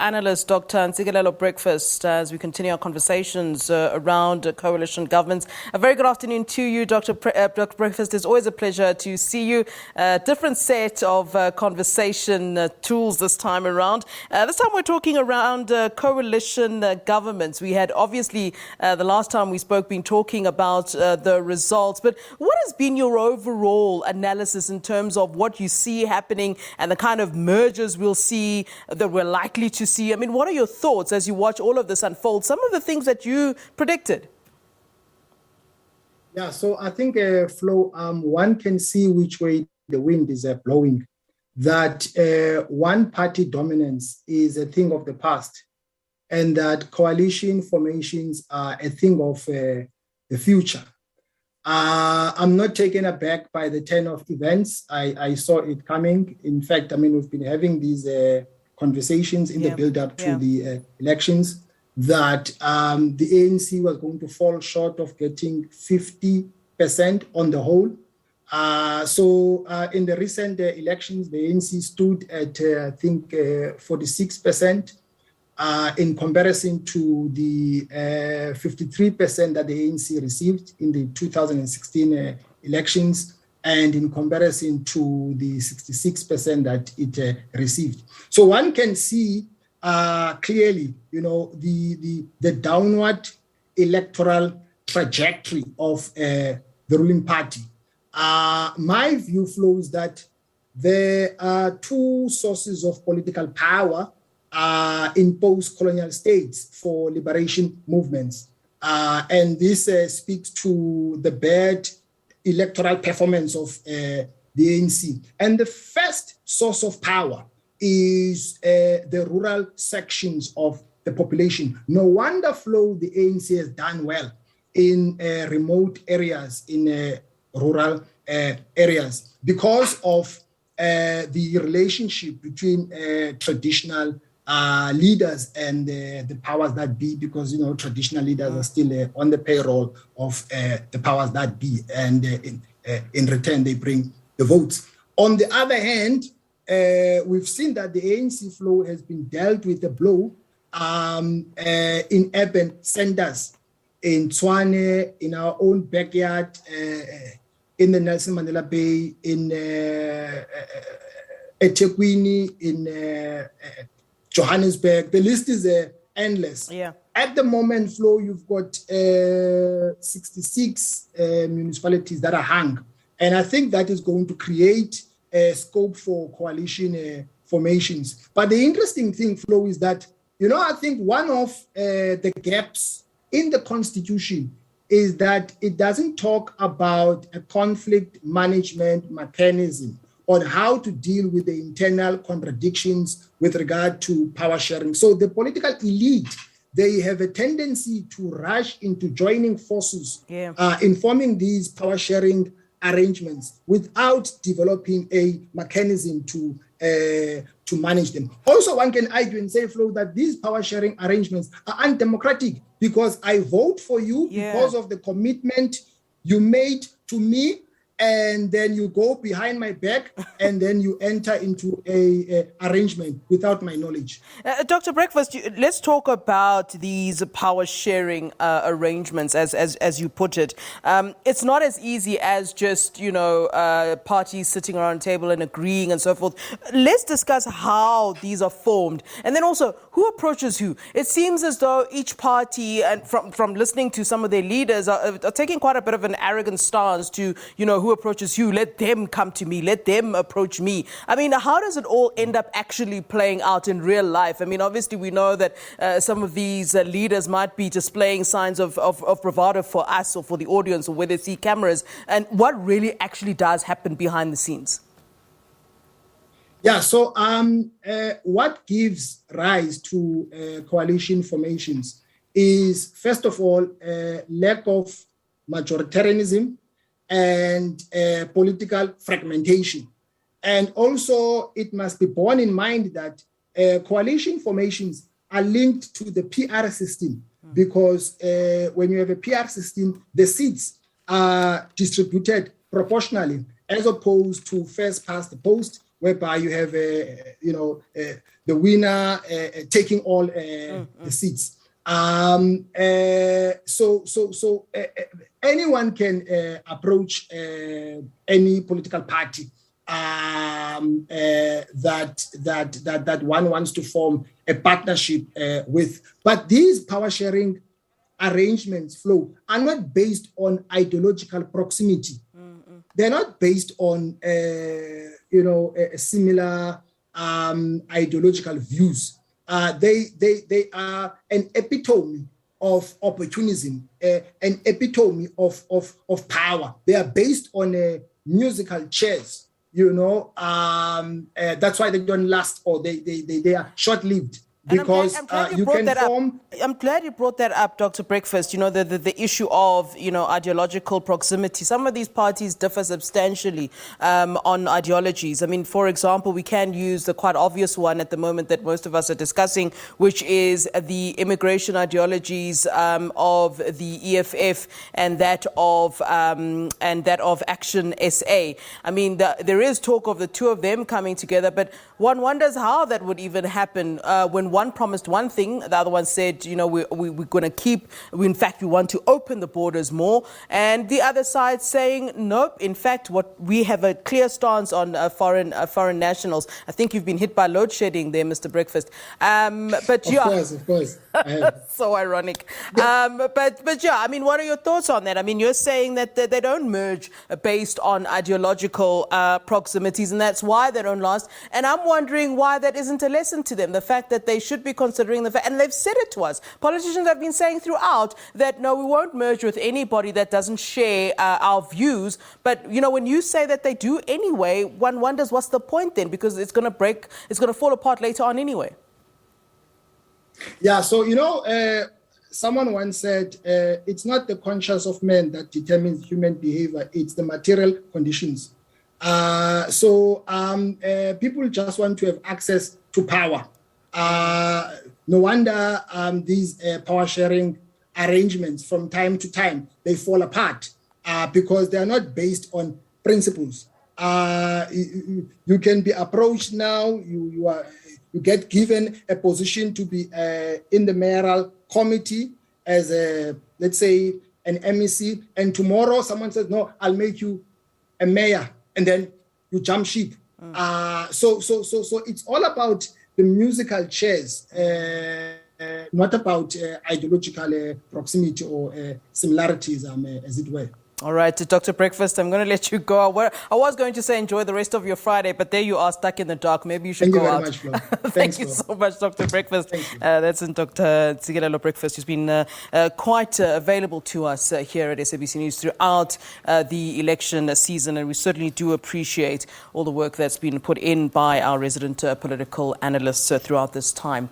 analyst, Dr Ntsikeleko Breakfast, as we continue our conversations around coalition governments. A very good afternoon to you, Dr. Breakfast. It's always a pleasure to see you. Different set of conversation tools this time around. This time we're talking around coalition governments. We had obviously the last time we spoke been talking about the results, but what has been your overall analysis in terms of what you see happening and the kind of mergers we'll see, that we're likely to see? I mean, what are your thoughts as you watch all of this unfold? Some of the things that you predicted. Yeah, so I think, Flo, one can see which way the wind is blowing. That one-party dominance is a thing of the past, and that coalition formations are a thing of the future. I'm not taken aback by the turn of events. I saw it coming. In fact, I mean, we've been having these conversations in the build-up to the elections that the ANC was going to fall short of getting 50% on the whole. So in the recent elections, the ANC stood at, I think, 46%. In comparison to the 53% that the ANC received in the 2016 elections, and in comparison to the 66% that it received. So one can see clearly, you know, the downward electoral trajectory of the ruling party. My view flows that there are two sources of political power in post-colonial states for liberation movements. And this speaks to the bad electoral performance of the ANC. And the first source of power is the rural sections of the population. No wonder, Flo, the ANC has done well in remote areas, in rural areas, because of the relationship between traditional leaders and the powers that be, because, you know, traditional leaders are still on the payroll of the powers that be, and in return they bring the votes. On the other hand, we've seen that the ANC flow has been dealt with a blow in urban centers, in Tshwane, in our own backyard, in the Nelson Mandela Bay, in eThekwini, in Johannesburg. The list is endless. Yeah. At the moment, Flo, you've got 66 municipalities that are hung. And I think that is going to create a scope for coalition formations. But the interesting thing, Flo, is that, you know, I think one of the gaps in the Constitution is that it doesn't talk about a conflict management mechanism on how to deal with the internal contradictions with regard to power sharing. So the political elite, they have a tendency to rush into joining forces in forming these power sharing arrangements without developing a mechanism to manage them. Also, one can argue and say, Flo, that these power sharing arrangements are undemocratic, because I vote for you because of the commitment you made to me, and then you go behind my back and then you enter into a arrangement without my knowledge. Dr. Breakfast, let's talk about these power sharing arrangements, as you put it. It's not as easy as just, you know, parties sitting around a table and agreeing and so forth. Let's discuss how these are formed, and then also who approaches who. It seems as though each party, and from listening to some of their leaders, are taking quite a bit of an arrogant stance to, you know, who approaches you, let them come to me, let them approach me. I mean, how does it all end up actually playing out in real life? I mean, obviously we know that some of these leaders might be displaying signs of bravado for us or for the audience, or where they see cameras, and what really actually does happen behind the scenes? Yeah, so what gives rise to coalition formations is, first of all, lack of majoritarianism and political fragmentation. And also, it must be borne in mind that coalition formations are linked to the PR system, because when you have a PR system, the seats are distributed proportionally, as opposed to first past the post, whereby you have the winner taking all the seats. So anyone can approach any political party that one wants to form a partnership with. But these power sharing arrangements flow are not based on ideological proximity. They're not based on similar ideological views. They are an epitome of opportunism, an epitome of power. They are based on musical chairs. That's why they don't last, or they are short-lived. Because I'm glad you brought that up, Dr. Breakfast, the issue of, ideological proximity. Some of these parties differ substantially on ideologies. I mean, for example, we can use the quite obvious one at the moment that most of us are discussing, which is the immigration ideologies of the EFF and that of Action SA. I mean, there is talk of the two of them coming together, but one wonders how that would even happen when one promised one thing, the other one said, we're going to keep, in fact, we want to open the borders more. And the other side saying, nope, in fact, what we have a clear stance on foreign nationals. I think you've been hit by load shedding there, Mr. Breakfast. But yeah. Of course. So ironic. But yeah, I mean, what are your thoughts on that? I mean, you're saying that they don't merge based on ideological proximities, and that's why they don't last. And I'm wondering why that isn't a lesson to them, the fact that they should be considering the fact, and they've said it to us. Politicians have been saying throughout that, no, we won't merge with anybody that doesn't share our views. But, when you say that they do anyway, one wonders what's the point then, because it's going to fall apart later on anyway. Yeah, so, someone once said, it's not the conscience of man that determines human behavior, it's the material conditions. People just want to have access to power. No wonder these power sharing arrangements from time to time, they fall apart because they are not based on principles. You can be approached now, you get given a position to be in the mayoral committee as let's say an MEC, and tomorrow someone says, no, I'll make you a mayor, and then you jump ship. So it's all about the musical chairs, not about ideological proximity or similarities, as it were. All right, Dr. Breakfast, I'm going to let you go. I was going to say enjoy the rest of your Friday, but there you are stuck in the dark. Maybe you should go out. Thank you very much, Flo. Thank you so much, Dr. Breakfast. That's Dr. Ntsikeleko Breakfast, who's been quite available to us here at SABC News throughout the election season, and we certainly do appreciate all the work that's been put in by our resident political analysts throughout this time.